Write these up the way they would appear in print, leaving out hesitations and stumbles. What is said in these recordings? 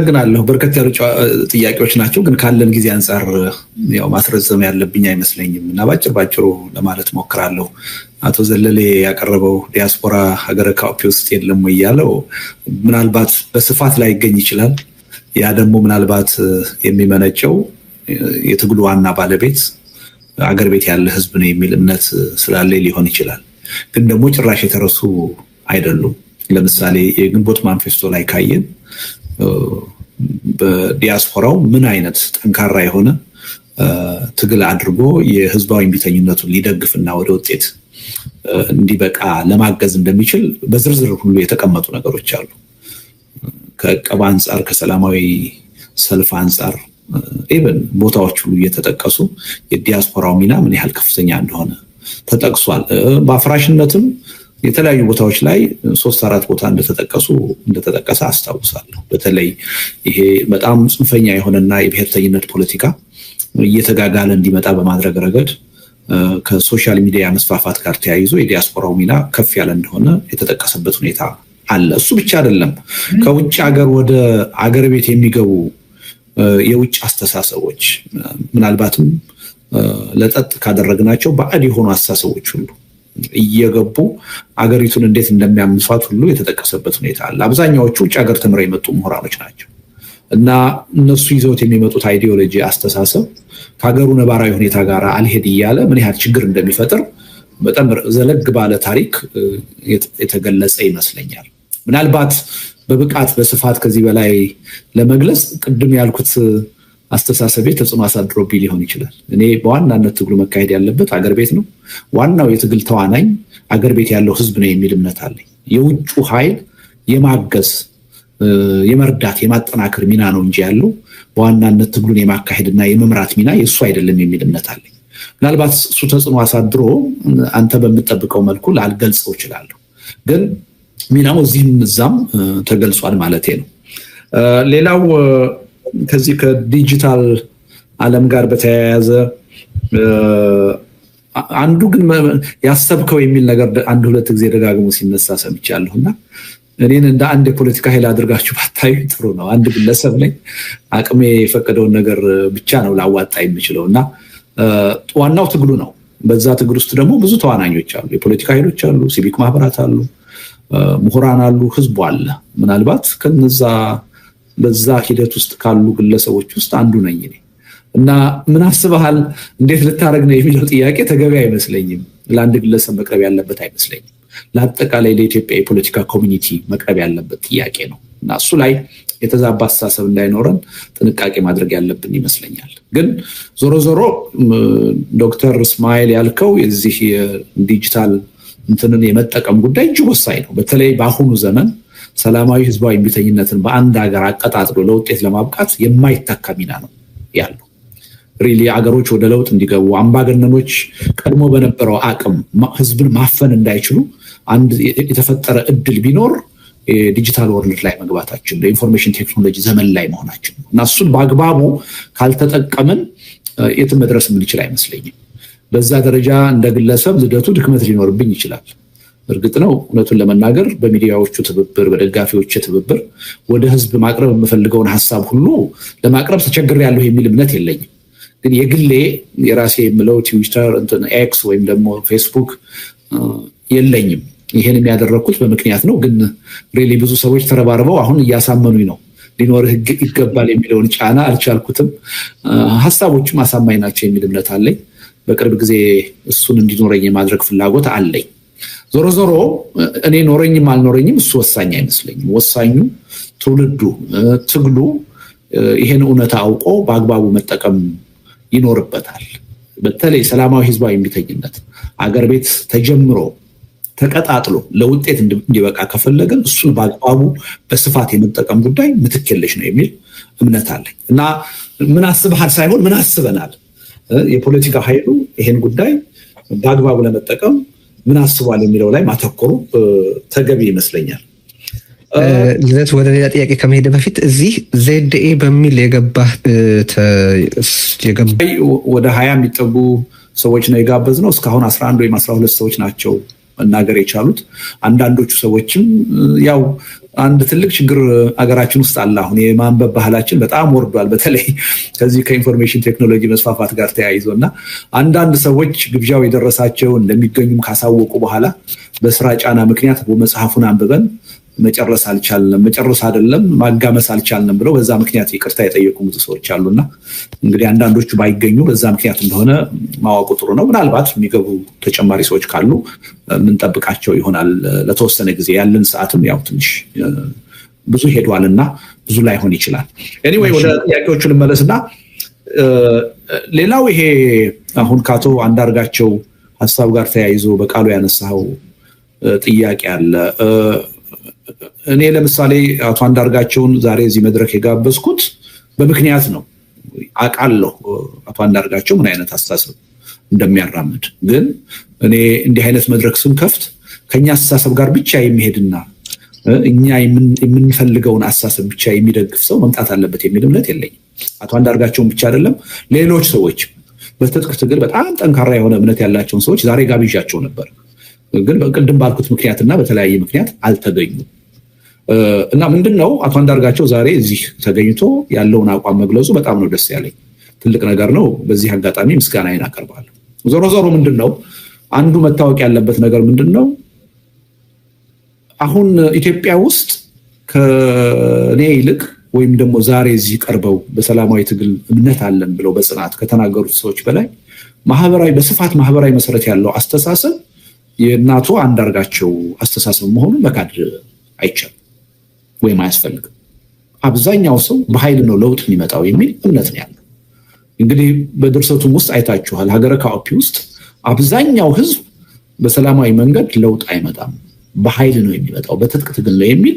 አመሰግናለሁ። በርከት ያሉ ጥያቄዎች ናቸው፣ ግን ካለን ጊዜ አንጻር ያው ማስረዘም ያለብኝ አይመስለኝም እና ባጭሩ ለማለት ሞክራለሁ። አቶ ዘለሌ ያቀረበው ዲያስፖራ ሀገረ ካኦፒ ውስጥ የለም ወይ ያለው ምናልባት በስፋት ላይ ይገኝ ይችላል። ያ ደግሞ ምናልባት የሚመነጨው የትግሉ ዋና ባለቤት አገር ቤት ያለ ህዝብ ነው የሚል እምነት ስላለ ሊሆን ይችላል። ግን ደግሞ ጭራሽ የተረሱ አይደሉም። ለምሳሌ የግንቦት ማንፌስቶ ላይ ካየን በዲያስፖራው ምን አይነት ጠንካራ የሆነ ትግል አድርጎ የህዝባዊ እምቢተኝነቱን ሊደግፍና ወደ ውጤት እንዲበቃ ለማገዝ እንደሚችል በዝርዝር ሁሉ የተቀመጡ ነገሮች አሉ። ከቀባ አንጻር፣ ከሰላማዊ ሰልፍ አንጻር ኢቨን ቦታዎች ሁሉ እየተጠቀሱ የዲያስፖራው ሚና ምን ያህል ከፍተኛ እንደሆነ ተጠቅሷል። በአፍራሽነትም የተለያዩ ቦታዎች ላይ 3-4 ቦታ እንደተጠቀሰ አስታውሳለሁ። በተለይ ይሄ በጣም ጽንፈኛ የሆነና የብሔርተኝነት ፖለቲካ እየተጋጋለ እንዲመጣ በማድረግ ረገድ ከሶሻል ሚዲያ መስፋፋት ጋር ተያይዞ የዲያስፖራው ሚና ከፍ ያለ እንደሆነ የተጠቀሰበት ሁኔታ አለ። እሱ ብቻ አይደለም። ከውጭ ሀገር ወደ አገር ቤት የሚገቡ የውጭ አስተሳሰቦች ምናልባትም ለጠጥ ካደረግናቸው ባዕድ የሆኑ አስተሳሰቦች ሁሉ እየገቡ አገሪቱን እንዴት እንደሚያምሷት ሁሉ የተጠቀሰበት ሁኔታ አለ። አብዛኛዎቹ ውጭ ሀገር ተምረው የመጡ ምሁራኖች ናቸው እና እነሱ ይዘውት የሚመጡት አይዲዮሎጂ፣ አስተሳሰብ ከሀገሩ ነባራዊ ሁኔታ ጋር አልሄድ እያለ ምን ያህል ችግር እንደሚፈጥር በጣም ዘለግ ባለ ታሪክ የተገለጸ ይመስለኛል። ምናልባት በብቃት በስፋት ከዚህ በላይ ለመግለጽ ቅድም ያልኩት አስተሳሰቤ ተጽዕኖ አሳድሮብኝ ሊሆን ይችላል። እኔ በዋናነት ትግሉ መካሄድ ያለበት አገር ቤት ነው። ዋናው የትግል ተዋናኝ አገር ቤት ያለው ህዝብ ነው የሚል እምነት አለኝ። የውጩ ኃይል የማገዝ የመርዳት የማጠናከር ሚና ነው እንጂ ያለው በዋናነት ትግሉን የማካሄድና የመምራት ሚና የእሱ አይደለም የሚል እምነት አለኝ። ምናልባት እሱ ተጽዕኖ አሳድሮ አንተ በምጠብቀው መልኩ ላልገልጸው እችላለሁ፣ ግን ሚናው እዚህም እዛም ተገልጿል ማለቴ ነው። ሌላው ከዚህ ከዲጂታል ዓለም ጋር በተያያዘ አንዱ ግን ያሰብከው የሚል ነገር አንድ ሁለት ጊዜ ደጋግሞ ሲነሳ ሰምቻለሁና እኔን እንደ አንድ የፖለቲካ ኃይል አድርጋችሁ ባታዩ ጥሩ ነው። አንድ ግለሰብ ነኝ። አቅሜ የፈቀደውን ነገር ብቻ ነው ላዋጣ የምችለው እና ዋናው ትግሉ ነው። በዛ ትግል ውስጥ ደግሞ ብዙ ተዋናኞች አሉ። የፖለቲካ ኃይሎች አሉ፣ ሲቪክ ማህበራት አሉ፣ ምሁራን አሉ፣ ህዝቡ አለ። ምናልባት ከነዛ በዛ ሂደት ውስጥ ካሉ ግለሰቦች ውስጥ አንዱ ነኝ እኔ እና ምን አስበሃል፣ እንዴት ልታደርግ ነው የሚለው ጥያቄ ተገቢ አይመስለኝም። ለአንድ ግለሰብ መቅረብ ያለበት አይመስለኝም። ለአጠቃላይ ለኢትዮጵያ የፖለቲካ ኮሚኒቲ መቅረብ ያለበት ጥያቄ ነው እና እሱ ላይ የተዛባ አስተሳሰብ እንዳይኖረን ጥንቃቄ ማድረግ ያለብን ይመስለኛል። ግን ዞሮ ዞሮ ዶክተር እስማኤል ያልከው የዚህ የዲጂታል እንትንን የመጠቀም ጉዳይ እጅግ ወሳኝ ነው። በተለይ በአሁኑ ዘመን ሰላማዊ ህዝባዊ እምቢተኝነትን በአንድ ሀገር አቀጣጥሎ ለውጤት ለማብቃት የማይተካ ሚና ነው ያለው። ሪሊ አገሮች ወደ ለውጥ እንዲገቡ፣ አምባገነኖች ቀድሞ በነበረው አቅም ህዝብን ማፈን እንዳይችሉ አንድ የተፈጠረ እድል ቢኖር የዲጂታል ወርልድ ላይ መግባታችን፣ ለኢንፎርሜሽን ቴክኖሎጂ ዘመን ላይ መሆናችን ነው እና እሱን በአግባቡ ካልተጠቀምን የትም መድረስ የምንችል አይመስለኝም። በዛ ደረጃ እንደ ግለሰብ ልደቱ ድክመት ሊኖርብኝ ይችላል። እርግጥ ነው እውነቱን ለመናገር በሚዲያዎቹ ትብብር፣ በደጋፊዎች ትብብር ወደ ህዝብ ማቅረብ የምፈልገውን ሀሳብ ሁሉ ለማቅረብ ተቸግሬያለሁ የሚል እምነት የለኝም። ግን የግሌ የራሴ የምለው ትዊተር፣ ኤክስ ወይም ደግሞ ፌስቡክ የለኝም። ይሄን የሚያደረኩት በምክንያት ነው። ግን ሪሊ ብዙ ሰዎች ተረባርበው አሁን እያሳመኑኝ ነው። ሊኖርህ ይገባል የሚለውን ጫና አልቻልኩትም። ሀሳቦችም አሳማኝ ናቸው የሚል እምነት አለኝ። በቅርብ ጊዜ እሱን እንዲኖረኝ የማድረግ ፍላጎት አለኝ። ዞሮ ዞሮ እኔ ኖረኝም አልኖረኝም እሱ ወሳኝ አይመስለኝም። ወሳኙ ትውልዱ፣ ትግሉ ይሄን እውነታ አውቆ በአግባቡ መጠቀም ይኖርበታል። በተለይ ሰላማዊ ህዝባዊ እምቢተኝነት አገር ቤት ተጀምሮ ተቀጣጥሎ ለውጤት እንዲበቃ ከፈለገን እሱን በአግባቡ በስፋት የመጠቀም ጉዳይ ምትክ የለሽ ነው የሚል እምነት አለኝ እና ምን አስበሃል ሳይሆን ምን አስበናል፣ የፖለቲካ ኃይሉ ይሄን ጉዳይ በአግባቡ ለመጠቀም ምን አስቧል የሚለው ላይ ማተኮሩ ተገቢ ይመስለኛል። ልደት ወደ ሌላ ጥያቄ ከመሄድ በፊት እዚህ ዜድኤ በሚል የገባ ወደ 20 የሚጠጉ ሰዎች ነው የጋበዝነው። እስካሁን 11 ወይም 12 ሰዎች ናቸው መናገር የቻሉት። አንዳንዶቹ ሰዎችም ያው አንድ ትልቅ ችግር አገራችን ውስጥ አለ። አሁን የማንበብ ባህላችን በጣም ወርዷል። በተለይ ከዚህ ከኢንፎርሜሽን ቴክኖሎጂ መስፋፋት ጋር ተያይዞና አንዳንድ ሰዎች ግብዣው የደረሳቸው እንደሚገኙም ካሳወቁ በኋላ በስራ ጫና ምክንያት መጽሐፉን አንብበን መጨረስ አልቻልንም፣ መጨረስ አይደለም ማጋመስ አልቻልንም ብለው በዛ ምክንያት ይቅርታ የጠየቁ ብዙ ሰዎች አሉና እንግዲህ አንዳንዶቹ ባይገኙ በዛ ምክንያት እንደሆነ ማወቁ ጥሩ ነው። ምናልባት የሚገቡ ተጨማሪ ሰዎች ካሉ ምንጠብቃቸው ይሆናል ለተወሰነ ጊዜ። ያለን ሰዓትም ያው ትንሽ ብዙ ሄዷልና ብዙ ላይሆን ይችላል። ኤኒዌይ ወደ ጥያቄዎቹ ልመለስና ሌላው ይሄ አሁን ከአቶ አንዳርጋቸው ሀሳብ ጋር ተያይዞ በቃሉ ያነሳው ጥያቄ አለ። እኔ ለምሳሌ አቶ አንዳርጋቸውን ዛሬ እዚህ መድረክ የጋበዝኩት በምክንያት ነው። አውቃለሁ አቶ አንዳርጋቸው ምን አይነት አስተሳሰብ እንደሚያራምድ። ግን እኔ እንዲህ አይነት መድረክ ስንከፍት ከኛ አስተሳሰብ ጋር ብቻ የሚሄድና እኛ የምንፈልገውን አስተሳሰብ ብቻ የሚደግፍ ሰው መምጣት አለበት የሚል እምነት የለኝም። አቶ አንዳርጋቸውን ብቻ አይደለም ሌሎች ሰዎች በትጥቅ ትግል በጣም ጠንካራ የሆነ እምነት ያላቸውን ሰዎች ዛሬ ጋብዣቸው ነበር። ግን በቅድም ባልኩት ምክንያትና በተለያየ ምክንያት አልተገኙም። እና ምንድነው አቶ አንዳርጋቸው ዛሬ እዚህ ተገኝቶ ያለውን አቋም መግለጹ በጣም ነው ደስ ያለኝ። ትልቅ ነገር ነው። በዚህ አጋጣሚ ምስጋናዬን አቀርባለሁ። ዞሮ ዞሮ ምንድነው አንዱ መታወቅ ያለበት ነገር ምንድነው አሁን ኢትዮጵያ ውስጥ ከኔ ይልቅ ወይም ደግሞ ዛሬ እዚህ ቀርበው በሰላማዊ ትግል እምነት አለን ብለው በጽናት ከተናገሩት ሰዎች በላይ በስፋት ማህበራዊ መሰረት ያለው አስተሳሰብ የእናቱ አንዳርጋቸው አስተሳሰብ መሆኑን መካድ አይቻልም ወይም አያስፈልግም። አብዛኛው ሰው በኃይል ነው ለውጥ የሚመጣው የሚል እምነት ነው ያለው። እንግዲህ በድርሰቱም ውስጥ አይታችኋል። ሀገረ ካኦፒ ውስጥ አብዛኛው ህዝብ በሰላማዊ መንገድ ለውጥ አይመጣም፣ በኃይል ነው የሚመጣው፣ በትጥቅ ትግል ነው የሚል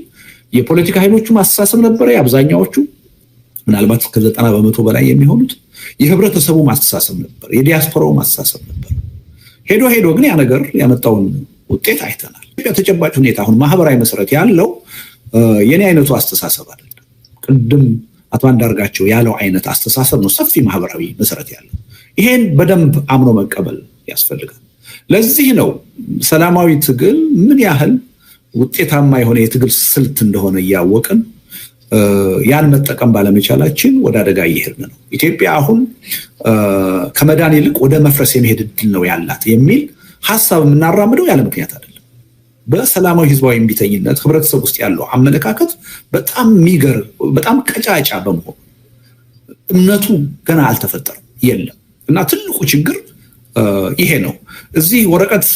የፖለቲካ ኃይሎቹም አስተሳሰብ ነበረ። የአብዛኛዎቹ ምናልባት ከ90% በላይ የሚሆኑት የህብረተሰቡ አስተሳሰብ ነበር፣ የዲያስፖራው አስተሳሰብ ነበር። ሄዶ ግን ያ ነገር ያመጣውን ውጤት አይተናል። ተጨባጭ ሁኔታ አሁን ማህበራዊ መሰረት ያለው የኔ አይነቱ አስተሳሰብ አይደለም። ቅድም አቶ አንዳርጋቸው ያለው አይነት አስተሳሰብ ነው ሰፊ ማህበራዊ መሰረት ያለው። ይሄን በደንብ አምኖ መቀበል ያስፈልጋል። ለዚህ ነው ሰላማዊ ትግል ምን ያህል ውጤታማ የሆነ የትግል ስልት እንደሆነ እያወቅን ያን መጠቀም ባለመቻላችን ወደ አደጋ እየሄድን ነው። ኢትዮጵያ አሁን ከመዳን ይልቅ ወደ መፍረስ የመሄድ እድል ነው ያላት የሚል ሐሳብ የምናራምደው ያለ ምክንያት አይደለም። በሰላማዊ ህዝባዊ እምቢተኝነት ህብረተሰብ ውስጥ ያለው አመለካከት በጣም የሚገርም በጣም ቀጫጫ በመሆኑ እምነቱ ገና አልተፈጠረም የለም። እና ትልቁ ችግር ይሄ ነው። እዚህ ወረቀት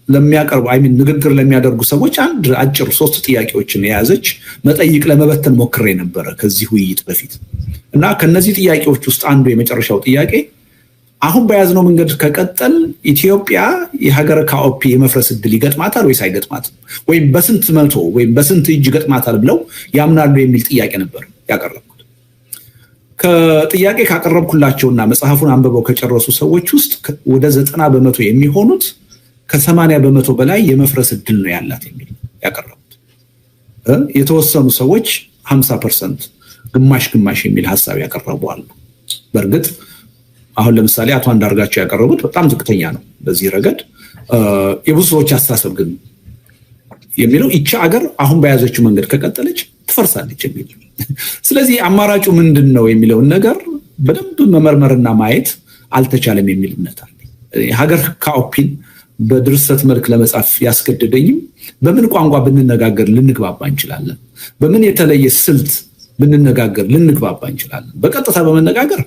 ለሚያቀርቡ ንግግር ለሚያደርጉ ሰዎች አንድ አጭር 3 ጥያቄዎችን የያዘች መጠይቅ ለመበተን ሞክሬ ነበረ ከዚህ ውይይት በፊት። እና ከነዚህ ጥያቄዎች ውስጥ አንዱ የመጨረሻው ጥያቄ አሁን በያዝነው መንገድ ከቀጠል ኢትዮጵያ የሀገረ ካኦፒ የመፍረስ እድል ይገጥማታል ወይስ አይገጥማትም? ወይም በስንት መቶ ወይም በስንት እጅ ይገጥማታል ብለው ያምናሉ የሚል ጥያቄ ነበር ያቀረብኩት። ከጥያቄ ካቀረብኩላቸውና መጽሐፉን አንብበው ከጨረሱ ሰዎች ውስጥ ወደ 90% የሚሆኑት ከ80% በላይ የመፍረስ እድል ነው ያላት የሚል ያቀረቡት። የተወሰኑ ሰዎች 50% ግማሽ የሚል ሐሳብ ያቀረቡ አሉ። በእርግጥ አሁን ለምሳሌ አቶ አንዳርጋቸው ያቀረቡት በጣም ዝቅተኛ ነው በዚህ ረገድ። የብዙ ሰዎች አስተሳሰብ ግን የሚለው ይቺ ሀገር አሁን በያዘችው መንገድ ከቀጠለች ትፈርሳለች የሚል። ስለዚህ አማራጩ ምንድነው የሚለውን ነገር በደንብ መመርመርና ማየት አልተቻለም የሚል እምነት አለ። ሀገር ካኦፒን በድርሰት መልክ ለመጻፍ ያስገደደኝም በምን ቋንቋ ብንነጋገር ልንግባባ እንችላለን፣ በምን የተለየ ስልት ብንነጋገር ልንግባባ እንችላለን። በቀጥታ በመነጋገር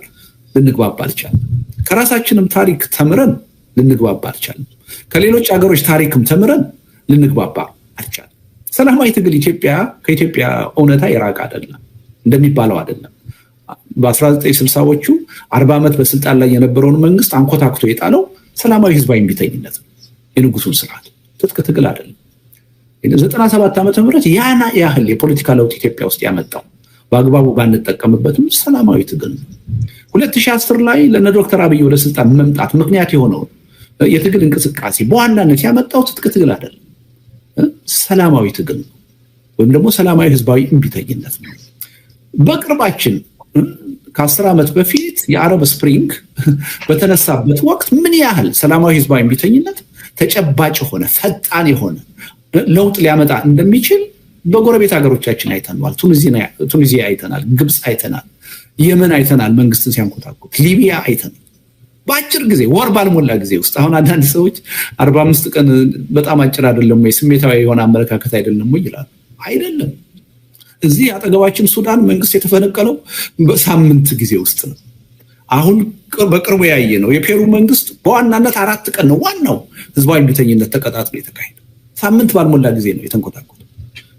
ልንግባባ አልቻለም። ከራሳችንም ታሪክ ተምረን ልንግባባ አልቻለም። ከሌሎች ሀገሮች ታሪክም ተምረን ልንግባባ አልቻለም። ሰላማዊ ትግል ከኢትዮጵያ እውነታ የራቀ አይደለም፣ እንደሚባለው አይደለም። በ1960ዎቹ 40 ዓመት በስልጣን ላይ የነበረውን መንግስት አንኮታክቶ የጣለው ሰላማዊ ህዝባዊ እምቢተኝነት ነው። የንጉሱን ስርዓት ትጥቅ ትግል አይደለም። 97 ዓመተ ምህረት ያና ያህል የፖለቲካ ለውጥ ኢትዮጵያ ውስጥ ያመጣው በአግባቡ ባንጠቀምበትም ሰላማዊ ትግል ነው። 2010 ላይ ለነ ዶክተር አብይ ወደ ስልጣን መምጣት ምክንያት የሆነው የትግል እንቅስቃሴ በዋናነት ያመጣው ትጥቅ ትግል አይደለም፣ ሰላማዊ ትግል ነው፣ ወይም ደግሞ ሰላማዊ ህዝባዊ እምቢተኝነት ነው። በቅርባችን ከ10 ዓመት በፊት የአረብ ስፕሪንግ በተነሳበት ወቅት ምን ያህል ሰላማዊ ህዝባዊ እምቢተኝነት ተጨባጭ የሆነ ፈጣን የሆነ ለውጥ ሊያመጣ እንደሚችል በጎረቤት ሀገሮቻችን አይተናል። ቱኒዚያ አይተናል፣ ግብጽ አይተናል፣ የመን አይተናል፣ መንግስትን ሲያንኮታኮት ሊቢያ አይተናል። በአጭር ጊዜ ወር ባልሞላ ጊዜ ውስጥ አሁን አንዳንድ ሰዎች 45 ቀን በጣም አጭር አይደለም ወይ ስሜታዊ የሆነ አመለካከት አይደለም ወይ ይላሉ። አይደለም። እዚህ አጠገባችን ሱዳን መንግስት የተፈነቀለው በሳምንት ጊዜ ውስጥ ነው። አሁን በቅርቡ ያየ ነው የፔሩ መንግስት በዋናነት 4 ቀን ነው ዋናው ህዝባዊ እምቢተኝነት ተቀጣጥሎ የተካሄደ። ሳምንት ባልሞላ ጊዜ ነው የተንኮታኮተ።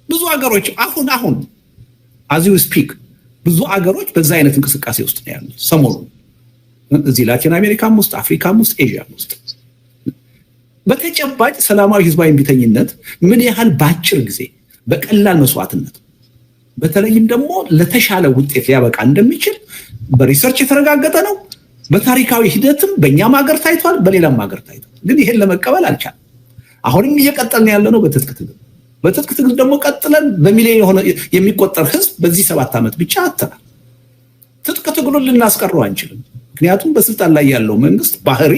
ብዙ ሀገሮች አሁን as you speak ብዙ ሀገሮች በዛ አይነት እንቅስቃሴ ውስጥ ነው ያሉት ሰሞኑን እዚህ ላቲን አሜሪካም ውስጥ አፍሪካም ውስጥ ኤዥያም ውስጥ በተጨባጭ ሰላማዊ ህዝባዊ እምቢተኝነት ምን ያህል ባጭር ጊዜ በቀላል መስዋዕትነት በተለይም ደግሞ ለተሻለ ውጤት ሊያበቃ እንደሚችል በሪሰርች የተረጋገጠ ነው። በታሪካዊ ሂደትም በእኛም ሀገር ታይቷል፣ በሌላም ሀገር ታይቷል። ግን ይሄን ለመቀበል አልቻለም። አሁንም እየቀጠልን ያለነው በትጥቅ ትግል ደግሞ ቀጥለን በሚሊዮን የሚቆጠር ህዝብ በዚህ 7 ዓመት ብቻ አጥተናል። ትጥቅ ትግሉን ልናስቀረው አንችልም። ምክንያቱም በስልጣን ላይ ያለው መንግስት ባህሪ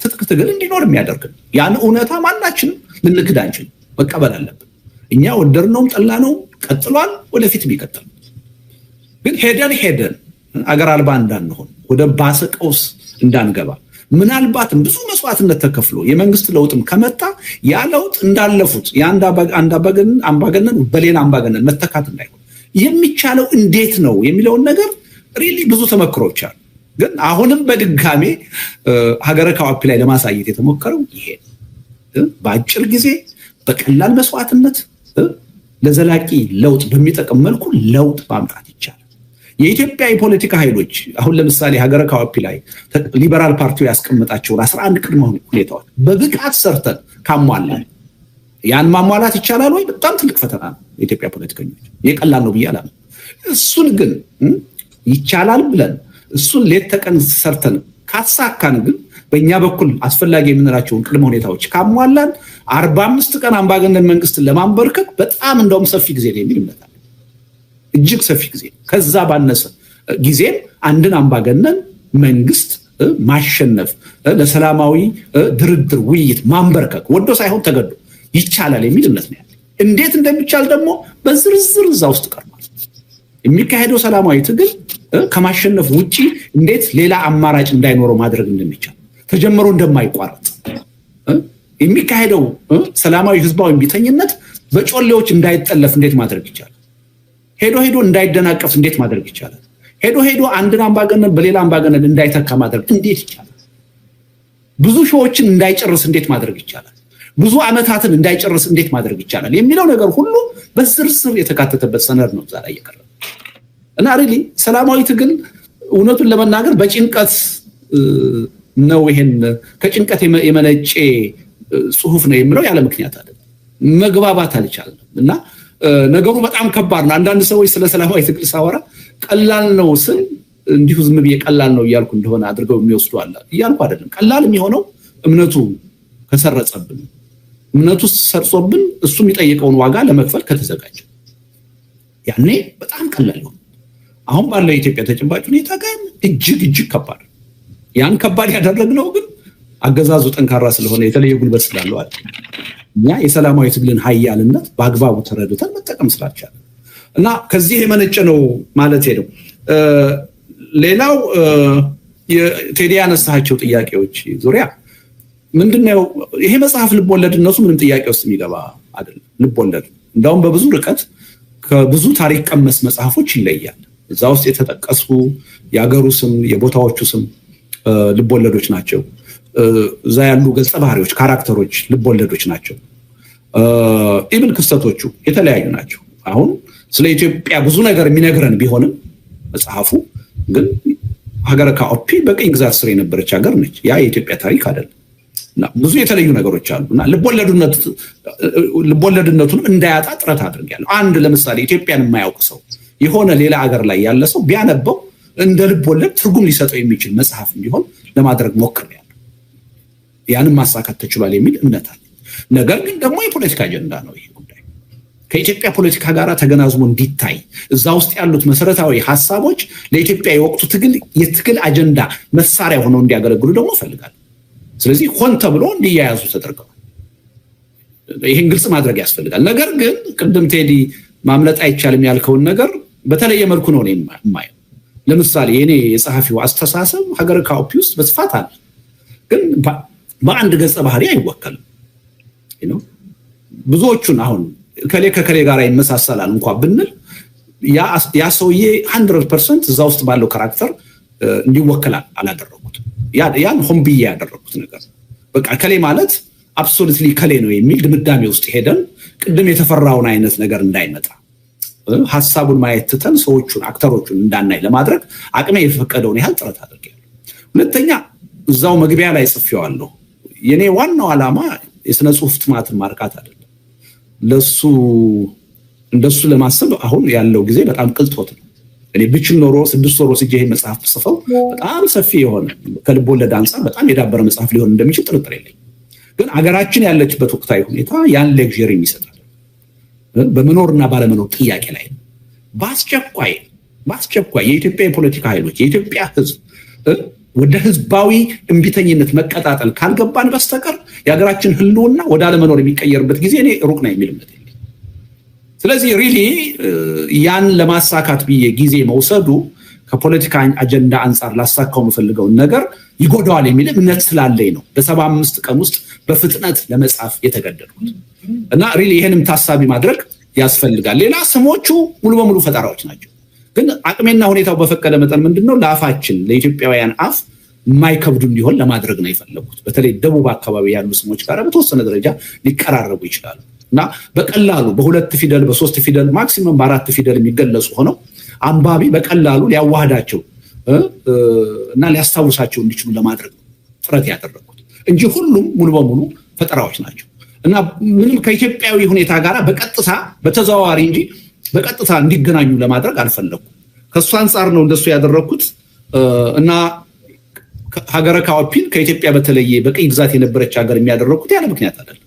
ትጥቅ ትግል እንዲኖር የሚያደርግ ነው። ያን እውነታ ማናችንም ልንክድ አንችልም፣ መቀበል አለብን። እኛ ወደድነውም ጠላነውም ቀጥሏል፣ ወደፊትም ይቀጥላል። ግን ሄደን አገር አልባ እንዳንሆን ወደ ባሰ ቀውስ እንዳንገባ ምናልባትም ብዙ መስዋዕትነት ተከፍሎ የመንግስት ለውጥም ከመጣ ያ ለውጥ እንዳለፉት የአንድ አምባገነን በሌላ አምባገነን መተካት እንዳይሆን የሚቻለው እንዴት ነው የሚለውን ነገር ሪሊ ብዙ ተመክሮች አሉ። ግን አሁንም በድጋሜ ሀገረ ካዋፒ ላይ ለማሳየት የተሞከረው ይሄ በአጭር ጊዜ በቀላል መስዋዕትነት ለዘላቂ ለውጥ በሚጠቅም መልኩ ለውጥ ማምጣት ይቻላል። የኢትዮጵያ የፖለቲካ ኃይሎች አሁን ለምሳሌ ሀገረ ካዋፒ ላይ ሊበራል ፓርቲው ያስቀመጣቸውን 11 ቅድመ ሁኔታዎች በብቃት ሰርተን ካሟላን ያን ማሟላት ይቻላል ወይ? በጣም ትልቅ ፈተና ነው። የኢትዮጵያ ፖለቲከኞች የቀላል ነው ብዬ አላምንም። እሱን ግን ይቻላል ብለን እሱን ሌት ተቀን ሰርተን ካሳካን ግን በእኛ በኩል አስፈላጊ የምንላቸውን ቅድመ ሁኔታዎች ካሟላን 45 ቀን አምባገነን መንግስትን ለማንበርከክ በጣም እንደውም ሰፊ ጊዜ ነው የሚል እምነት አለ። እጅግ ሰፊ ጊዜ። ከዛ ባነሰ ጊዜም አንድን አምባገነን መንግስት ማሸነፍ፣ ለሰላማዊ ድርድር ውይይት ማንበርከክ ወዶ ሳይሆን ተገዶ ይቻላል የሚል እምነት ነው ያለ። እንዴት እንደሚቻል ደግሞ በዝርዝር እዛ ውስጥ ቀርቧል። የሚካሄደው ሰላማዊ ትግል ከማሸነፍ ውጪ እንዴት ሌላ አማራጭ እንዳይኖረው ማድረግ እንደሚቻል ተጀምሮ እንደማይቋረጥ የሚካሄደው ሰላማዊ ህዝባዊ እምቢተኝነት በጮሌዎች እንዳይጠለፍ እንዴት ማድረግ ይቻላል? ሄዶ እንዳይደናቀፍ እንዴት ማድረግ ይቻላል? ሄዶ አንድን አምባገነን በሌላ አምባገነን እንዳይተካ ማድረግ እንዴት ይቻላል? ብዙ ሺዎችን እንዳይጨርስ እንዴት ማድረግ ይቻላል? ብዙ ዓመታትን እንዳይጨርስ እንዴት ማድረግ ይቻላል የሚለው ነገር ሁሉ በዝርዝር የተካተተበት ሰነድ ነው ዛሬ እየቀረበ እና ሪሊ ሰላማዊ ትግል እውነቱን ለመናገር በጭንቀት ነው። ይሄን ከጭንቀት የመነጨ ጽሁፍ ነው የሚለው ያለ ምክንያት አይደለም። መግባባት አልቻለም እና ነገሩ በጣም ከባድ ነው። አንዳንድ ሰዎች ስለ ሰላማዊ ትግል ሳወራ ቀላል ነው ስል እንዲሁ ዝም ብዬ ቀላል ነው እያልኩ እንደሆነ አድርገው የሚወስዱ አለ። እያልኩ አይደለም። ቀላል የሚሆነው እምነቱ ከሰረጸብን፣ እምነቱ ሰርጾብን እሱ የሚጠይቀውን ዋጋ ለመክፈል ከተዘጋጀ ያኔ በጣም ቀላል ነው። አሁን ባለው የኢትዮጵያ ተጨባጭ ሁኔታ ጋር እጅግ ከባድ። ያን ከባድ ያደረግነው ግን አገዛዙ ጠንካራ ስለሆነ የተለየ ጉልበት ስላለው አይደል። እኛ የሰላማዊ ትግልን ኃያልነት በአግባቡ ተረድተን መጠቀም ስላልቻለ እና ከዚህ የመነጨ ነው ማለት ነው። ሌላው ቴዲ ያነሳቸው ጥያቄዎች ዙሪያ ምንድነው ይሄ መጽሐፍ ልቦለድነቱ ምንም ጥያቄ ውስጥ የሚገባ አይደለም። ልቦለድ እንደውም በብዙ ርቀት ከብዙ ታሪክ ቀመስ መጽሐፎች ይለያል። እዛ ውስጥ የተጠቀሱ የአገሩ ስም የቦታዎቹ ስም ልቦለዶች ናቸው። እዛ ያሉ ገጸ ባህሪዎች ካራክተሮች ልቦለዶች ናቸው። ኢቭን ክስተቶቹ የተለያዩ ናቸው። አሁን ስለ ኢትዮጵያ ብዙ ነገር የሚነግረን ቢሆንም መጽሐፉ ግን ሀገረ ካኦፒ በቅኝ ግዛት ስር የነበረች ሀገር ነች። ያ የኢትዮጵያ ታሪክ አይደለም እና ብዙ የተለዩ ነገሮች አሉ እና ልቦለድነቱን እንዳያጣ ጥረት አድርጌያለሁ። አንድ ለምሳሌ ኢትዮጵያን የማያውቅ ሰው የሆነ ሌላ ሀገር ላይ ያለ ሰው ቢያነበው እንደ ልቦለድ ትርጉም ሊሰጠው የሚችል መጽሐፍ እንዲሆን ለማድረግ ሞክሬያለሁ። ያንን ማሳካት ተችሏል የሚል እምነት አለ። ነገር ግን ደግሞ የፖለቲካ አጀንዳ ነው ይሄ ጉዳይ። ከኢትዮጵያ ፖለቲካ ጋር ተገናዝቦ እንዲታይ እዛ ውስጥ ያሉት መሰረታዊ ሀሳቦች ለኢትዮጵያ የወቅቱ የትግል አጀንዳ መሳሪያ ሆነው እንዲያገለግሉ ደግሞ እፈልጋለሁ። ስለዚህ ሆን ተብሎ እንዲያያዙ ተደርገዋል። ይሄን ግልጽ ማድረግ ያስፈልጋል። ነገር ግን ቅድም ቴዲ ማምለጥ አይቻልም ያልከውን ነገር በተለየ መልኩ ነው የማየው። ለምሳሌ የኔ የጸሐፊው አስተሳሰብ ሀገረ ካኦፒ ውስጥ በስፋት አለ፣ ግን በአንድ ገጸ ባህሪ አይወከልም። ብዙዎቹን አሁን ከሌ ጋር ይመሳሰላል እንኳን ብንል ያ ሰውዬ 100% እዛ ውስጥ ባለው ካራክተር እንዲወከል አላደረጉትም። ያን ሆን ብዬ ያደረጉት ነገር በቃ ከሌ ማለት አብሶሉትሊ ከሌ ነው የሚል ድምዳሜ ውስጥ ሄደን ቅድም የተፈራውን አይነት ነገር እንዳይመጣ ሐሳቡን ማየት ትተን ሰዎቹን አክተሮቹን እንዳናይ ለማድረግ አቅሜ የፈቀደውን ያህል ጥረት አድርጌያለሁ። ሁለተኛ እዛው መግቢያ ላይ ጽፌዋለሁ። የኔ ዋናው ዓላማ የሥነ ጽሑፍ ጥማትን ማርካት አይደለም። እንደሱ ለማሰብ አሁን ያለው ጊዜ በጣም ቅልጦት ነው። እኔ ብችል ኖሮ 6 ወር ወስጄ ይሄን መጽሐፍ ጽፈው በጣም ሰፊ የሆነ ከልብ ወለድ አንፃር በጣም የዳበረ መጽሐፍ ሊሆን እንደሚችል ጥርጥር የለኝም። ግን አገራችን ያለችበት ወቅታዊ ሁኔታ ያን ሌክዠሪ ይሰጣል። በመኖርና ባለመኖር ጥያቄ ላይ በአስቸኳይ የኢትዮጵያ የፖለቲካ ኃይሎች የኢትዮጵያ ሕዝብ ወደ ህዝባዊ እምቢተኝነት መቀጣጠል ካልገባን በስተቀር የሀገራችን ህልውና ወደ አለመኖር የሚቀየርበት ጊዜ እኔ ሩቅ ነው የሚል እምነት የለኝም። ስለዚህ ሪሊ ያን ለማሳካት ብዬ ጊዜ መውሰዱ ከፖለቲካ አጀንዳ አንጻር ላሳካው የምፈልገውን ነገር ይጎዳዋል የሚል እምነት ስላለኝ ነው በ75 ቀን ውስጥ በፍጥነት ለመጻፍ የተገደድኩት እና ሪሊ ይሄንም ታሳቢ ማድረግ ያስፈልጋል። ሌላ ስሞቹ ሙሉ በሙሉ ፈጠራዎች ናቸው። ግን አቅሜና ሁኔታው በፈቀደ መጠን ምንድነው ለአፋችን ለኢትዮጵያውያን አፍ የማይከብዱ እንዲሆን ለማድረግ ነው የፈለጉት። በተለይ ደቡብ አካባቢ ያሉ ስሞች ጋር በተወሰነ ደረጃ ሊቀራረቡ ይችላሉ እና በቀላሉ በ2 ፊደል በ3 ፊደል ማክሲመም በ4 ፊደል የሚገለጹ ሆነው አንባቢ በቀላሉ ሊያዋህዳቸው እና ሊያስታውሳቸው እንዲችሉ ለማድረግ ነው ጥረት ያደረጉት እንጂ ሁሉም ሙሉ በሙሉ ፈጠራዎች ናቸው እና ምንም ከኢትዮጵያዊ ሁኔታ ጋር በቀጥታ በተዘዋዋሪ እንጂ በቀጥታ እንዲገናኙ ለማድረግ አልፈለኩም። ከሱ አንፃር ነው እንደሱ ያደረኩት እና ሀገረ ካኦፒን ከኢትዮጵያ በተለየ በቅኝ ግዛት የነበረች ሀገር የሚያደረኩት ያለ ምክንያት አይደለም።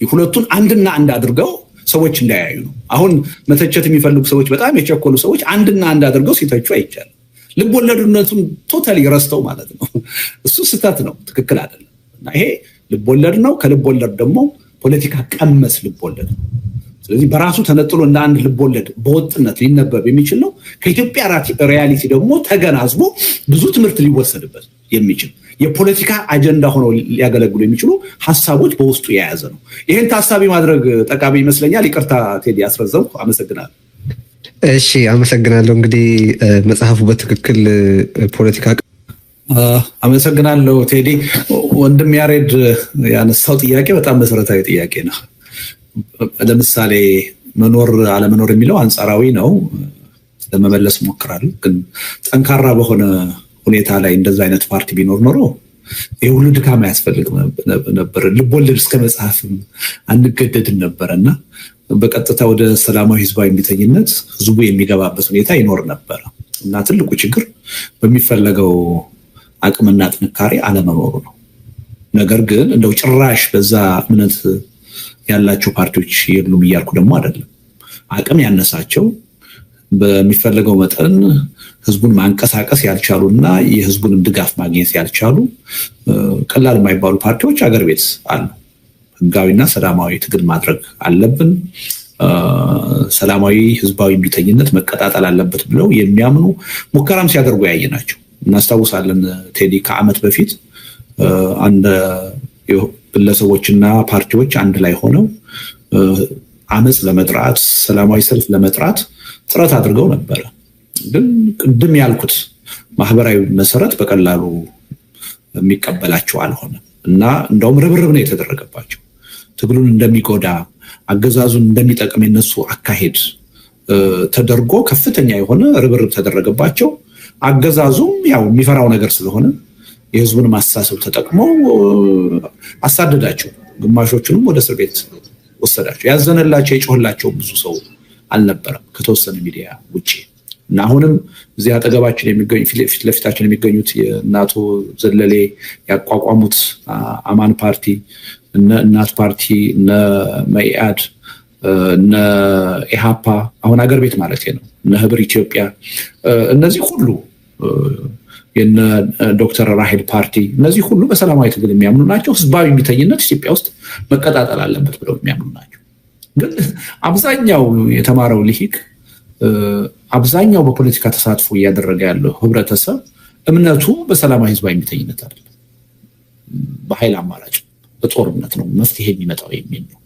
ሁለቱን አንድና አንድ አድርገው ሰዎች እንዳያዩ ነው። አሁን መተቸት የሚፈልጉ ሰዎች በጣም የቸኮሉ ሰዎች አንድና አንድ አድርገው ሲተቹ አይቻልም። ልብ ወለድነቱን ቶታሊ ረስተው ማለት ነው። እሱ ስህተት ነው፣ ትክክል አይደለም እና ይሄ ልብ ወለድ ነው። ከልብ ወለድ ደግሞ ፖለቲካ ቀመስ ልብ ወለድ ነው። ስለዚህ በራሱ ተነጥሎ እንደ አንድ ልብ ወለድ በወጥነት ሊነበብ የሚችል ነው። ከኢትዮጵያ ሪያሊቲ ደግሞ ተገናዝቦ ብዙ ትምህርት ሊወሰድበት የሚችል የፖለቲካ አጀንዳ ሆነው ሊያገለግሉ የሚችሉ ሐሳቦች በውስጡ የያዘ ነው። ይሄን ታሳቢ ማድረግ ጠቃሚ ይመስለኛል። ይቅርታ ቴዲ አስረዘምኩ። አመሰግናለሁ። እሺ፣ አመሰግናለሁ። እንግዲህ መጽሐፉ በትክክል ፖለቲካ አመሰግናለሁ ቴዲ። ወንድም ያሬድ ያነሳው ጥያቄ በጣም መሰረታዊ ጥያቄ ነው። ለምሳሌ መኖር አለመኖር የሚለው አንጻራዊ ነው፣ ለመመለስ ሞክራለሁ። ግን ጠንካራ በሆነ ሁኔታ ላይ እንደዛ አይነት ፓርቲ ቢኖር ኖሮ ይህ ሁሉ ድካም አያስፈልግም ነበር። ልቦለድ እስከ መጽሐፍም አንገደድም ነበር እና በቀጥታ ወደ ሰላማዊ ህዝባዊ እምቢተኝነት ህዝቡ የሚገባበት ሁኔታ ይኖር ነበር እና ትልቁ ችግር በሚፈለገው አቅምና ጥንካሬ አለመኖሩ ነው። ነገር ግን እንደው ጭራሽ በዛ እምነት ያላቸው ፓርቲዎች የሉም እያልኩ ደግሞ አይደለም። አቅም ያነሳቸው በሚፈለገው መጠን ህዝቡን ማንቀሳቀስ ያልቻሉና የህዝቡንም ድጋፍ ማግኘት ያልቻሉ ቀላል የማይባሉ ፓርቲዎች አገር ቤት አሉ። ህጋዊና ሰላማዊ ትግል ማድረግ አለብን፣ ሰላማዊ ህዝባዊ እምቢተኝነት መቀጣጠል አለበት ብለው የሚያምኑ ሙከራም ሲያደርጉ ያየናቸው እናስታውሳለን። ቴዲ ከዓመት በፊት አንድ ግለሰቦችና ፓርቲዎች አንድ ላይ ሆነው አመጽ ለመጥራት ሰላማዊ ሰልፍ ለመጥራት ጥረት አድርገው ነበር። ግን ቅድም ያልኩት ማህበራዊ መሰረት በቀላሉ የሚቀበላቸው አልሆነም እና እንደውም ርብርብ ነው የተደረገባቸው። ትግሉን እንደሚጎዳ አገዛዙን እንደሚጠቅም የነሱ አካሄድ ተደርጎ ከፍተኛ የሆነ ርብርብ ተደረገባቸው። አገዛዙም ያው የሚፈራው ነገር ስለሆነ የህዝቡን ማስተሳሰብ ተጠቅሞ አሳደዳቸው። ግማሾቹንም ወደ እስር ቤት ወሰዳቸው። ያዘነላቸው የጮህላቸው ብዙ ሰው አልነበረም ከተወሰነ ሚዲያ ውጪ እና አሁንም እዚህ አጠገባችን የሚገኙ ፊት ለፊታችን የሚገኙት የእናቶ ዘለሌ ያቋቋሙት አማን ፓርቲ፣ እናት ፓርቲ፣ እነ መኢአድ፣ እነ ኢሃፓ አሁን አገር ቤት ማለት ነው፣ እነ ህብር ኢትዮጵያ፣ እነዚህ ሁሉ የነ ዶክተር ራሄል ፓርቲ እነዚህ ሁሉ በሰላማዊ ትግል የሚያምኑ ናቸው። ህዝባዊ እምቢተኝነት ኢትዮጵያ ውስጥ መቀጣጠል አለበት ብለው የሚያምኑ ናቸው። ግን አብዛኛው የተማረው ልሂቅ አብዛኛው በፖለቲካ ተሳትፎ እያደረገ ያለው ህብረተሰብ እምነቱ በሰላማዊ ህዝባዊ እምቢተኝነት አይደለም፣ በኃይል አማራጭ በጦርነት ነው መፍትሄ የሚመጣው የሚል ነው።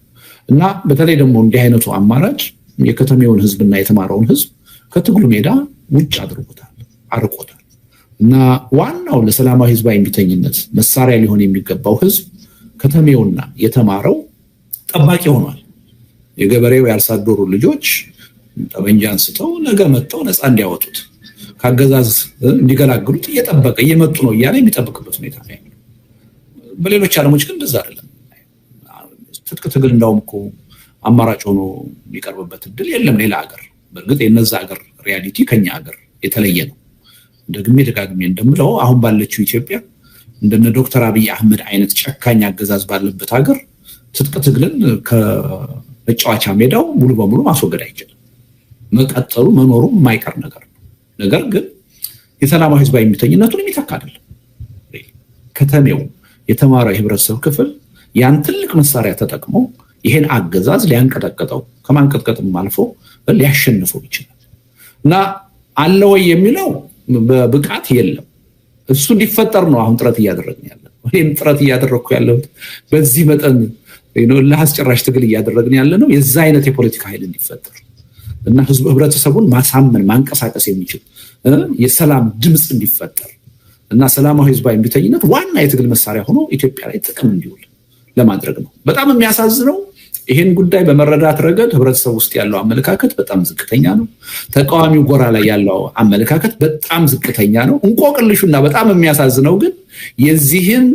እና በተለይ ደግሞ እንዲህ አይነቱ አማራጭ የከተሜውን ህዝብና የተማረውን ህዝብ ከትግሉ ሜዳ ውጭ አርቆታል። እና ዋናው ለሰላማዊ ህዝባዊ እምቢተኝነት መሳሪያ ሊሆን የሚገባው ህዝብ ከተሜውና የተማረው ጠባቂ ሆኗል። የገበሬው ያልሳደሩ ልጆች ጠመንጃ አንስተው ነገ መጥተው ነፃ እንዲያወጡት ከአገዛዝ እንዲገላግሉት እየጠበቀ እየመጡ ነው እያለ የሚጠብቅበት ሁኔታ ነው ያለው። በሌሎች ዓለሞች ግን እንደዛ አይደለም። ትጥቅ ትግል እንዳውም እኮ አማራጭ ሆኖ የሚቀርብበት እድል የለም ሌላ ሀገር። በእርግጥ የነዛ ሀገር ሪያሊቲ ከኛ ሀገር የተለየ ነው። ደግሜ ደጋግሜ እንደምለው አሁን ባለችው ኢትዮጵያ እንደነ ዶክተር አብይ አህመድ አይነት ጨካኝ አገዛዝ ባለበት ሀገር ትጥቅ ትግልን ከመጫወቻ ሜዳው ሙሉ በሙሉ ማስወገድ አይችልም። መቀጠሉ መኖሩ የማይቀር ነገር ነው። ነገር ግን የሰላማዊ ህዝባዊ እምቢተኝነቱን የሚተካ አይደለም። ከተሜው የተማረው የህብረተሰብ ክፍል ያን ትልቅ መሳሪያ ተጠቅሞ ይሄን አገዛዝ ሊያንቀጠቅጠው ከማንቀጥቀጥም አልፎ ሊያሸንፈው ይችላል። እና አለ ወይ የሚለው በብቃት የለም። እሱ እንዲፈጠር ነው አሁን ጥረት እያደረግን ያለው። እኔም ጥረት እያደረግኩ ያለሁት በዚህ መጠን ለአስጨራሽ ትግል እያደረግን ያለ ነው የዛ አይነት የፖለቲካ ኃይል እንዲፈጠር እና ህብረተሰቡን ማሳመን ማንቀሳቀስ የሚችል የሰላም ድምፅ እንዲፈጠር እና ሰላማዊ ህዝባዊ እምቢተኝነት ዋና የትግል መሳሪያ ሆኖ ኢትዮጵያ ላይ ጥቅም እንዲውል ለማድረግ ነው። በጣም የሚያሳዝነው ይሄን ጉዳይ በመረዳት ረገድ ህብረተሰብ ውስጥ ያለው አመለካከት በጣም ዝቅተኛ ነው። ተቃዋሚው ጎራ ላይ ያለው አመለካከት በጣም ዝቅተኛ ነው። እንቆቅልሹና በጣም የሚያሳዝነው ግን የዚህን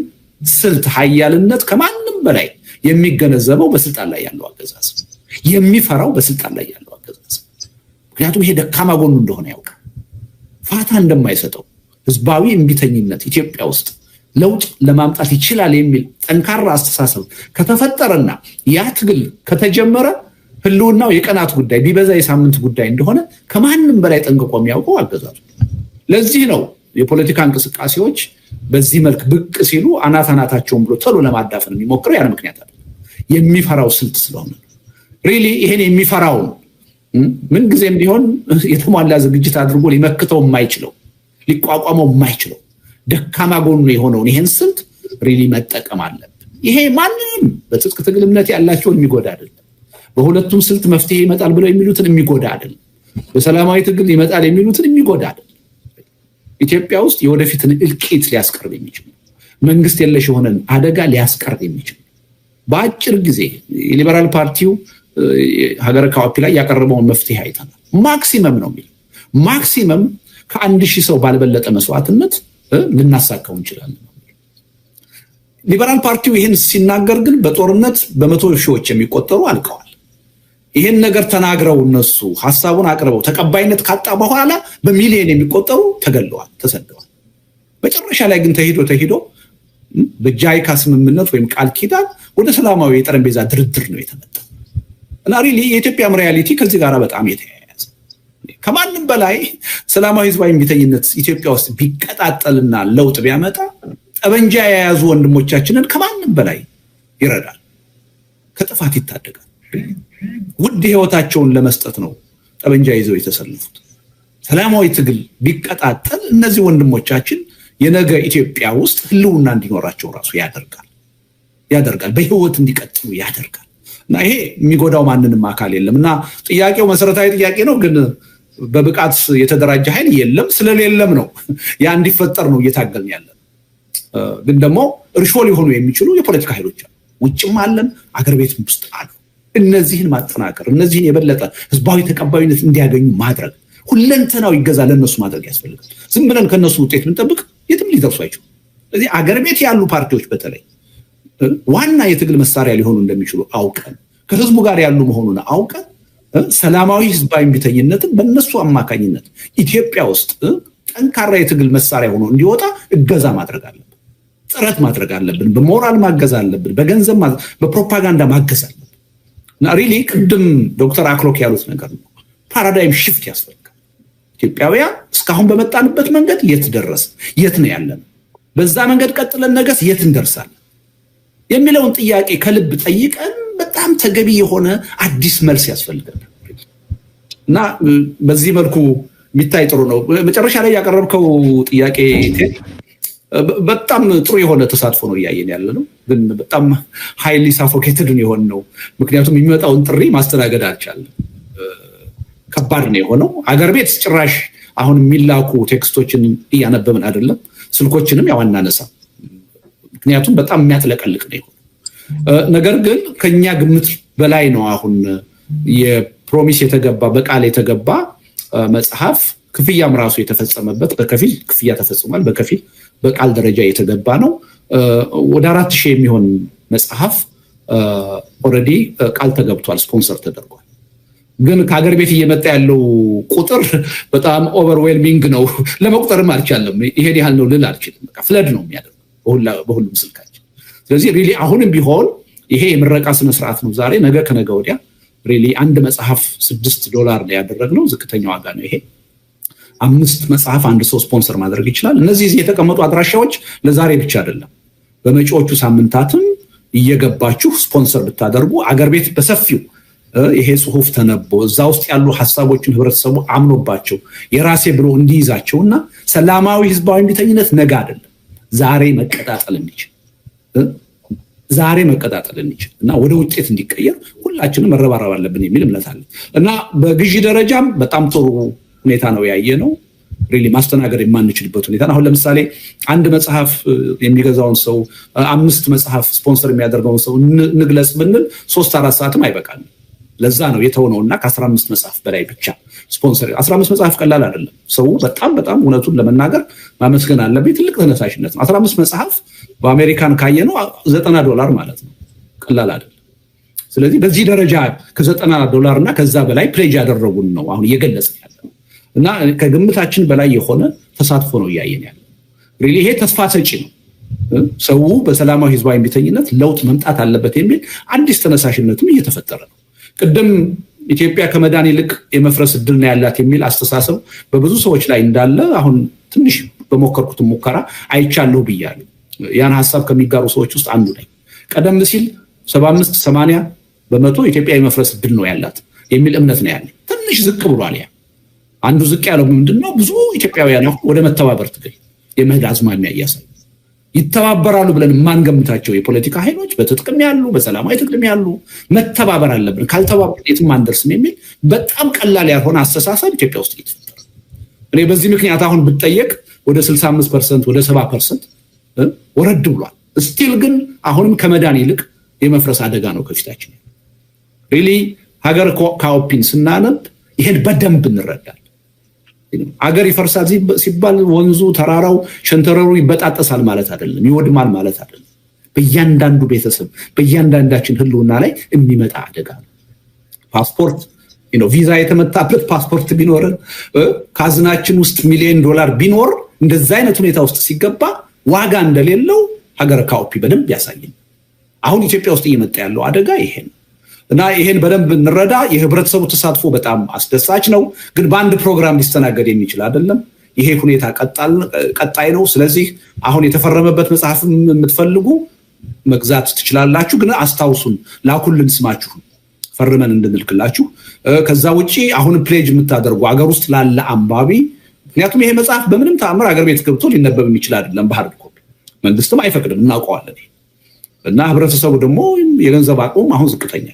ስልት ኃያልነት ከማንም በላይ የሚገነዘበው በስልጣን ላይ ያለው አገዛዝ፣ የሚፈራው በስልጣን ላይ ያለው አገዛዝ። ምክንያቱም ይሄ ደካማ ጎኑ እንደሆነ ያውቃል። ፋታ እንደማይሰጠው ህዝባዊ እምቢተኝነት ኢትዮጵያ ውስጥ ለውጥ ለማምጣት ይችላል የሚል ጠንካራ አስተሳሰብ ከተፈጠረና ያ ትግል ከተጀመረ ህልውናው የቀናት ጉዳይ ቢበዛ የሳምንት ጉዳይ እንደሆነ ከማንም በላይ ጠንቅቆ የሚያውቀው አገዛዙ። ለዚህ ነው የፖለቲካ እንቅስቃሴዎች በዚህ መልክ ብቅ ሲሉ አናታቸውን ብሎ ቶሎ ለማዳፈን የሚሞክረው ያለ ምክንያት አይደለም። የሚፈራው ስልት ስለሆነ ሪሊ ይሄን የሚፈራው ምን ጊዜም ቢሆን የተሟላ ዝግጅት አድርጎ ሊመክተው የማይችለው ሊቋቋመው የማይችለው ደካማ ጎኑ የሆነውን ይሄን ስልት ሪሊ መጠቀም አለብን። ይሄ ማንንም በትጥቅ ትግል እምነት ያላቸውን የሚጎዳ አይደለም። በሁለቱም ስልት መፍትሄ ይመጣል ብለው የሚሉትን የሚጎዳ አይደለም። በሰላማዊ ትግል ይመጣል የሚሉትን የሚጎዳ አይደለም። ኢትዮጵያ ውስጥ የወደፊትን እልቂት ሊያስቀርብ የሚችል መንግስት የለሽ የሆነን አደጋ ሊያስቀርብ የሚችል በአጭር ጊዜ የሊበራል ፓርቲው ሀገረ ካዋፒ ላይ ያቀረበውን መፍትሄ አይተናል። ማክሲመም ነው የሚለው ማክሲመም ከ1000 ሰው ባልበለጠ መስዋዕትነት ልናሳካው እንችላለን። ሊበራል ፓርቲው ይህን ሲናገር ግን በጦርነት በመቶ ሺዎች የሚቆጠሩ አልቀዋል። ይህን ነገር ተናግረው እነሱ ሐሳቡን አቅርበው ተቀባይነት ካጣ በኋላ በሚሊዮን የሚቆጠሩ ተገለዋል፣ ተሰደዋል። መጨረሻ ላይ ግን ተሂዶ በጃይካ ስምምነት ወይም ቃል ኪዳን ወደ ሰላማዊ የጠረጴዛ ድርድር ነው የተመጣው። እና ሪሊ የኢትዮጵያም ሪያሊቲ ከዚህ ጋር በጣም የተያያዘ ከማንም በላይ ሰላማዊ ህዝባዊ እምቢተኝነት ኢትዮጵያ ውስጥ ቢቀጣጠልና ለውጥ ቢያመጣ ጠበንጃ የያዙ ወንድሞቻችንን ከማንም በላይ ይረዳል፣ ከጥፋት ይታደጋል። ውድ ህይወታቸውን ለመስጠት ነው ጠበንጃ ይዘው የተሰለፉት። ሰላማዊ ትግል ቢቀጣጠል እነዚህ ወንድሞቻችን የነገ ኢትዮጵያ ውስጥ ህልውና እንዲኖራቸው ራሱ ያደርጋል፣ በህይወት እንዲቀጥሉ ያደርጋል። እና ይሄ የሚጎዳው ማንንም አካል የለም። እና ጥያቄው መሰረታዊ ጥያቄ ነው፣ ግን በብቃት የተደራጀ ኃይል የለም። ስለሌለም ነው ያ እንዲፈጠር ነው እየታገልን ያለን። ግን ደግሞ እርሾ ሊሆኑ የሚችሉ የፖለቲካ ኃይሎች አሉ፣ ውጭም አለን፣ አገር ቤትም ውስጥ አሉ። እነዚህን ማጠናከር፣ እነዚህን የበለጠ ህዝባዊ ተቀባይነት እንዲያገኙ ማድረግ፣ ሁለንተናው ይገዛ ለነሱ ማድረግ ያስፈልጋል። ዝም ብለን ከነሱ ውጤት ምንጠብቅ የትም ሊደርሱ አይችሉም። ስለዚህ አገር ቤት ያሉ ፓርቲዎች በተለይ ዋና የትግል መሳሪያ ሊሆኑ እንደሚችሉ አውቀን ከህዝቡ ጋር ያሉ መሆኑን አውቀን ሰላማዊ ህዝባዊ እምቢተኝነትን በእነሱ አማካኝነት ኢትዮጵያ ውስጥ ጠንካራ የትግል መሳሪያ ሆኖ እንዲወጣ እገዛ ማድረግ አለብን፣ ጥረት ማድረግ አለብን፣ በሞራል ማገዝ አለብን፣ በገንዘብ በፕሮፓጋንዳ ማገዝ አለብን። እና ሪሊ ቅድም ዶክተር አክሎክ ያሉት ነገር ነው፣ ፓራዳይም ሽፍት ያስፈልጋል። ኢትዮጵያውያን እስከ እስካሁን በመጣንበት መንገድ የት ደረስ የት ነው ያለን በዛ መንገድ ቀጥለን ነገስ የት እንደርሳለን የሚለውን ጥያቄ ከልብ ጠይቀን በጣም ተገቢ የሆነ አዲስ መልስ ያስፈልጋል እና በዚህ መልኩ የሚታይ ጥሩ ነው መጨረሻ ላይ ያቀረብከው ጥያቄ በጣም ጥሩ የሆነ ተሳትፎ ነው ያያየን ያለነው ግን በጣም ሃይሊ ሳፎኬትድ ነው ምክንያቱም የሚመጣውን ጥሪ ማስተናገድ አልቻለም ከባድ ነው የሆነው አገር ቤት ጭራሽ አሁን የሚላኩ ቴክስቶችን እያነበብን አይደለም ስልኮችንም ያው አናነሳ ምክንያቱም በጣም የሚያጥለቀልቅ ነው ነገር ግን ከኛ ግምት በላይ ነው አሁን የፕሮሚስ የተገባ በቃል የተገባ መጽሐፍ ክፍያም ራሱ የተፈጸመበት በከፊል ክፍያ ተፈጽሟል በከፊል በቃል ደረጃ የተገባ ነው ወደ 4000 የሚሆን መጽሐፍ ኦሬዲ ቃል ተገብቷል ስፖንሰር ተደርጓል ግን ከሀገር ቤት እየመጣ ያለው ቁጥር በጣም ኦቨርዌልሚንግ ነው ለመቁጠርም አልቻለም ይሄን ያህል ነው ልል አልችልም በቃ ፍለድ ነው የሚያደርገው በሁሉም ስልካችን ስለዚህ ሪሊ አሁንም ቢሆን ይሄ የምረቃ ስነ ስርዓት ነው ዛሬ ነገ ከነገ ወዲያ ሪሊ አንድ መጽሐፍ $6 ላይ ያደረግነው ዝቅተኛ ዋጋ ነው ይሄ 5 መጽሐፍ አንድ ሰው ስፖንሰር ማድረግ ይችላል እነዚህ የተቀመጡ አድራሻዎች ለዛሬ ብቻ አይደለም በመጪዎቹ ሳምንታትም እየገባችሁ ስፖንሰር ብታደርጉ አገር ቤት በሰፊው ይሄ ጽሁፍ ተነቦ እዛ ውስጥ ያሉ ሐሳቦችን ህብረተሰቡ አምኖባቸው የራሴ ብሎ እንዲይዛቸውና ሰላማዊ ህዝባዊ እንዲተኝነት ነገ አይደለም ዛሬ መቀጣጠል እንችል እና ወደ ውጤት እንዲቀየር ሁላችንም መረባረብ አለብን የሚል እምነት አለ እና በግዢ ደረጃም በጣም ጥሩ ሁኔታ ነው ያየነው ሪሊ ማስተናገድ የማንችልበት ሁኔታ አሁን ለምሳሌ አንድ መጽሐፍ የሚገዛውን ሰው 5 መጽሐፍ ስፖንሰር የሚያደርገውን ሰው ንግለጽ ብንል 3-4 ሰዓትም አይበቃልም ለዛ ነው የተወነውና ከ15 መጽሐፍ በላይ ብቻ ስፖንሰር 15 መጽሐፍ ቀላል አይደለም ሰው በጣም እውነቱን ለመናገር ማመስገን አለበት ትልቅ ተነሳሽነት ነው 15 መጽሐፍ በአሜሪካን ካየነው $90 ማለት ነው ቀላል አይደለም ስለዚህ በዚህ ደረጃ ከ$90 እና ከዛ በላይ ፕሌጅ ያደረጉን ነው አሁን እየገለጽን ያለው እና ከግምታችን በላይ የሆነ ተሳትፎ ነው ያያየን ያለው ሪሊ ይሄ ተስፋ ሰጪ ነው ሰው በሰላማዊ ህዝባዊ ቢተኝነት ለውጥ መምጣት አለበት የሚል አዲስ ተነሳሽነትም እየተፈጠረ ነው ቅድም ኢትዮጵያ ከመዳን ይልቅ የመፍረስ እድል ነው ያላት የሚል አስተሳሰብ በብዙ ሰዎች ላይ እንዳለ አሁን ትንሽ በመከርኩት ሙከራ አይቻለሁ ብያለሁ ያን ሐሳብ ከሚጋሩ ሰዎች ውስጥ አንዱ ነኝ ቀደም ሲል 75-80% ኢትዮጵያ የመፍረስ እድል ነው ያላት የሚል እምነት ነው ያለው ትንሽ ዝቅ ብሏል ያ አንዱ ዝቅ ያለው ምንድነው ብዙ ኢትዮጵያውያን ወደ መተባበር ትግል የመሄድ አዝማሚያ ያሳያል ይተባበራሉ ብለን ማንገምታቸው የፖለቲካ ኃይሎች በትጥቅም ያሉ በሰላማዊ ትግልም ያሉ መተባበር አለብን ካልተባበርን የትም አንደርስም የሚል በጣም ቀላል ያልሆነ አስተሳሰብ ኢትዮጵያ ውስጥ እየተፈጠረ እኔ በዚህ ምክንያት አሁን ብትጠየቅ ወደ 65% ወደ 70% ወረድ ብሏል ስቲል ግን አሁንም ከመዳን ይልቅ የመፍረስ አደጋ ነው ከፊታችን ሪሊ ሀገር ካኦፒን ስናነብ ይሄን በደንብ እንረዳለን አገር ይፈርሳል ሲባል ወንዙ ተራራው ሸንተረሩ ይበጣጠሳል ማለት አይደለም ይወድማል ማለት አይደለም በእያንዳንዱ ቤተሰብ በእያንዳንዳችን ህልውና ላይ የሚመጣ አደጋ ነው ፓስፖርት ቪዛ የተመታበት ፓስፖርት ቢኖርን ካዝናችን ውስጥ $1 ሚሊዮን ቢኖር እንደዛ አይነት ሁኔታ ውስጥ ሲገባ ዋጋ እንደሌለው ሀገር ካኦፒ በደንብ ያሳየን አሁን ኢትዮጵያ ውስጥ እየመጣ ያለው አደጋ ይሄ ነው እና ይሄን በደንብ እንረዳ የህብረተሰቡ ተሳትፎ በጣም አስደሳች ነው ግን በአንድ ፕሮግራም ሊስተናገድ የሚችል አይደለም ይሄ ሁኔታ ቀጣይ ነው ስለዚህ አሁን የተፈረመበት መጽሐፍ የምትፈልጉ መግዛት ትችላላችሁ ግን አስታውሱን ላኩልን ስማችሁ ፈርመን እንድንልክላችሁ ከዛ ውጪ አሁን ፕሌጅ የምታደርጉ አገር ውስጥ ላለ አንባቢ ምክንያቱም ይሄ መጽሐፍ በምንም ተአምር አገር ቤት ገብቶ ሊነበብ የሚችል አይደለም በሃርድ ኮፒ መንግስትም አይፈቅድም እናውቀዋለን እና ህብረተሰቡ ደግሞ የገንዘብ አቅሙ አሁን ዝቅተኛ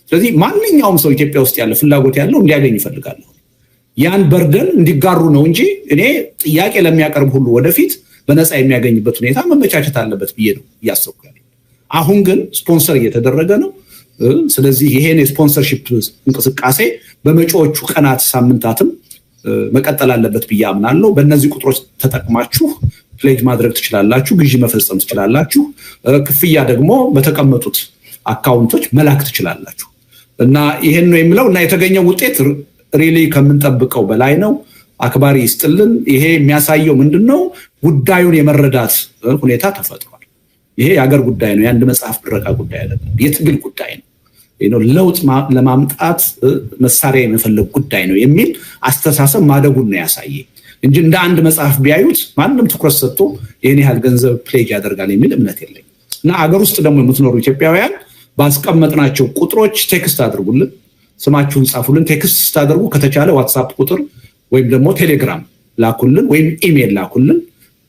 ስለዚህ ማንኛውም ሰው ኢትዮጵያ ውስጥ ያለ ፍላጎት ያለው እንዲያገኝ ይፈልጋል ያን በርደን እንዲጋሩ ነው እንጂ እኔ ጥያቄ ለሚያቀርብ ሁሉ ወደፊት በነፃ የሚያገኝበት ሁኔታ መመቻቸት አለበት ብዬ ነው ያሰብኩት አሁን ግን ስፖንሰር እየተደረገ ነው ስለዚህ ይሄን የስፖንሰርሺፕ እንቅስቃሴ በመጪዎቹ ቀናት ሳምንታትም መቀጠል አለበት ብዬ አምናለሁ በእነዚህ ቁጥሮች ተጠቅማችሁ ፕሌጅ ማድረግ ትችላላችሁ ግዢ መፈጸም ትችላላችሁ ክፍያ ደግሞ በተቀመጡት አካውንቶች መላክ ትችላላችሁ እና ይሄን ነው የሚለው እና የተገኘው ውጤት ሪሊ ከምንጠብቀው በላይ ነው አክባሪ ይስጥልን ይሄ የሚያሳየው ምንድነው ጉዳዩን የመረዳት ሁኔታ ተፈጥሯል ይሄ የሀገር ጉዳይ ነው የአንድ መጽሐፍ ምረቃ ጉዳይ አይደለም የትግል ጉዳይ ነው ለውጥ ለማምጣት መሳሪያ የመፈለግ ጉዳይ ነው የሚል አስተሳሰብ ማደጉን ነው ያሳየ እንጂ እንደ አንድ መጽሐፍ ቢያዩት ማንንም ትኩረት ሰጥቶ ይሄን ያህል ገንዘብ ፕሌጅ ያደርጋል የሚል እምነት የለኝም። እና አገር ውስጥ ደግሞ የምትኖሩ ኢትዮጵያውያን ባስቀመጥናቸው ቁጥሮች ቴክስት አድርጉልን፣ ስማችሁን ጻፉልን። ቴክስት ስታደርጉ ከተቻለ ዋትሳፕ ቁጥር ወይም ደግሞ ቴሌግራም ላኩልን ወይም ኢሜል ላኩልን።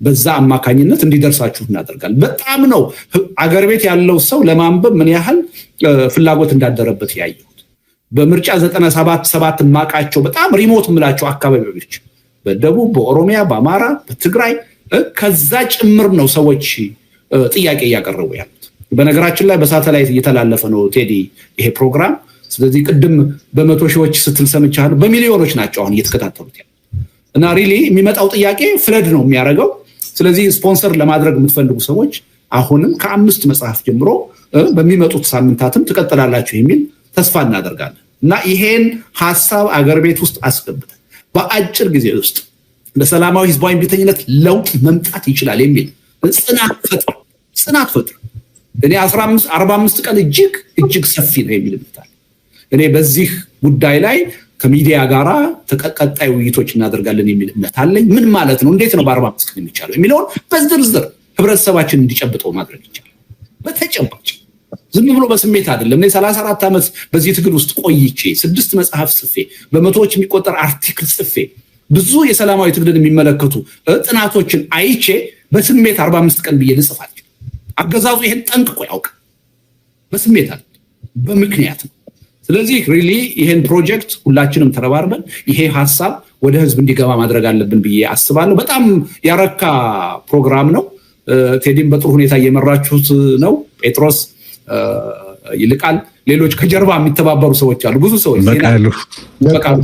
በዛ አማካኝነት እንዲደርሳችሁ እናደርጋለን። በጣም ነው አገር ቤት ያለው ሰው ለማንበብ ምን ያህል ፍላጎት እንዳደረበት ያየሁት። በምርጫ 97 ማቃቸው በጣም ሪሞት ምላቸው አካባቢዎች በደቡብ፣ በኦሮሚያ፣ በአማራ፣ በትግራይ ከዛ ጭምር ነው ሰዎች ጥያቄ እያቀረቡ ያሉት። በነገራችን ላይ በሳተላይት እየተላለፈ ነው ቴዲ ይሄ ፕሮግራም። ስለዚህ ቅድም በመቶ ሺዎች ስትል ሰምቻለሁ፣ በሚሊዮኖች ናቸው አሁን እየተከታተሉት ያሉት እና ሪሊ የሚመጣው ጥያቄ ፍለድ ነው የሚያደርገው። ስለዚህ ስፖንሰር ለማድረግ የምትፈልጉ ሰዎች አሁንም ከ5 መጽሐፍ ጀምሮ በሚመጡት ሳምንታትም ትቀጥላላችሁ የሚል ተስፋ እናደርጋለን እና ይሄን ሐሳብ አገር ቤት ውስጥ አስገብተን በአጭር ጊዜ ውስጥ በሰላማዊ ህዝባዊ እምቢተኝነት ለውጥ መምጣት ይችላል የሚል ጽናት ፈጥር እኔ 45 ቀን እጅግ ሰፊ ነው የሚል እምነት እኔ በዚህ ጉዳይ ላይ ከሚዲያ ጋራ ተቀጣይ ውይይቶች እናደርጋለን የሚል እምነት አለኝ። ምን ማለት ነው፣ እንዴት ነው በ45 ቀን የሚቻለው የሚለውን በዝርዝር ህብረተሰባችን እንዲጨብጠው ማድረግ ይቻላል። በተጨባጭ ዝም ብሎ በስሜት አይደለም። እኔ 34 ዓመት በዚህ ትግል ውስጥ ቆይቼ 6 መጽሐፍ ጽፌ በመቶዎች የሚቆጠር አርቲክል ጽፌ ብዙ የሰላማዊ ትግልን የሚመለከቱ ጥናቶችን አይቼ በስሜት 45 ቀን ብዬ ልጽፋል። አገዛዙ ይሄን ጠንቅቆ ያውቃል። በስሜት አይደለም፣ በምክንያት ነው። ስለዚህ ሪሊ ይሄን ፕሮጀክት ሁላችንም ተረባርበን ይሄ ሐሳብ ወደ ህዝብ እንዲገባ ማድረግ አለብን ብዬ አስባለሁ። በጣም ያረካ ፕሮግራም ነው። ቴዲም በጥሩ ሁኔታ እየመራችሁት ነው። ጴጥሮስ ይልቃል፣ ሌሎች ከጀርባ የሚተባበሩ ሰዎች አሉ፣ ብዙ ሰዎች በቃሉ